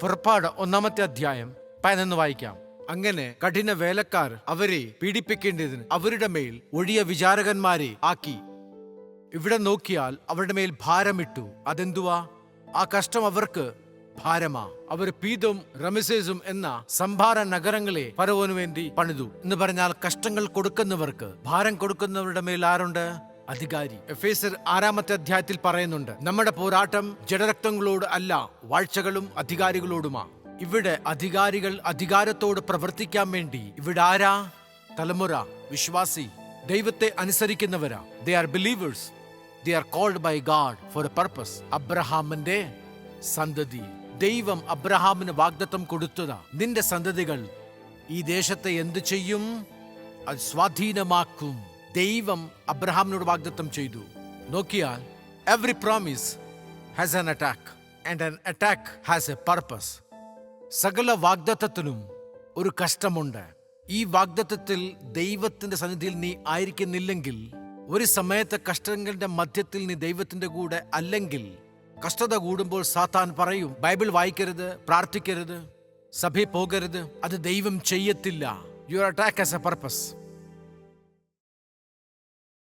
പുറപ്പാട് 1-ാമത്തെ അധ്യായം 11 വായിക്കാം. അങ്ങനെ കഠിന വേലക്കാർ അവരെ പീഡിപ്പിക്കേണ്ടതിന് അവരുടെ മേൽ ഒഴിയ വിചാരകന്മാരെ ആക്കി. ഇവിടെ നോക്കിയാൽ അവരുടെ മേൽ ഭാരമിട്ടു. അതെന്തുവാ? ആ കഷ്ടം അവർക്ക് ഭാരമാ. അവർ പീതും റമസേസും എന്ന സംഭാര നഗരങ്ങളെ ഫറവോനു വേണ്ടി പണിതു. എന്ന് പറഞ്ഞാൽ കഷ്ടങ്ങൾ കൊടുക്കുന്നവർക്ക്, ഭാരം കൊടുക്കുന്നവരുടെ മേൽ ആരുണ്ട്? അധികാരി. എഫേസ്യർ 6-ാമത്തെ അധ്യായത്തിൽ പറയുന്നുണ്ട്, നമ്മുടെ പോരാട്ടം ജഡരക്തങ്ങളോട് അല്ല, വാഴ്ചകളും അധികാരികളോടുമാ. ഇവിടെ അധികാരികൾ അധികാരത്തോട് പ്രവർത്തിക്കാൻ വേണ്ടി ഇവിടെ ആരാ? തലമുറ, വിശ്വാസി, ദൈവത്തെ അനുസരിക്കുന്നവരാ. They are believers. They are called by God for a purpose. അബ്രഹാമിന്റെ സന്തതി. ദൈവം അബ്രഹാമിന് വാഗ്ദത്തം കൊടുത്തതാ, നിന്റെ സന്തതികൾ ഈ ദേശത്തെ എന്തു ചെയ്യും? അത് സ്വാധീനമാക്കും. ദൈവം അബ്രഹാമിനോട് വാഗ്ദത്തം ചെയ്തു. നോക്കിയാൽ every promise has an attack and an attack has A purpose. സകല വാഗ്ദത്തത്തിനും ഒരു കഷ്ടമുണ്ട്. ഈ വാഗ്ദത്തത്തിൽ ദൈവത്തിന്റെ സന്നിധിയിൽ നീ ആയിരിക്കുന്നില്ലെങ്കിൽ, ഒരു സമയത്തെ കഷ്ടങ്ങളുടെ മധ്യത്തിൽ നീ ദൈവത്തിന്റെ കൂടെ അല്ലെങ്കിൽ, കഷ്ടത കൂടുമ്പോൾ സാത്താൻ പറയും, ബൈബിൾ വായിക്കരുത്, പ്രാർത്ഥിക്കരുത്, സഭയിൽ പോകരുത്. അത് ദൈവം ചെയ്യത്തില്ല. Your attack has A purpose.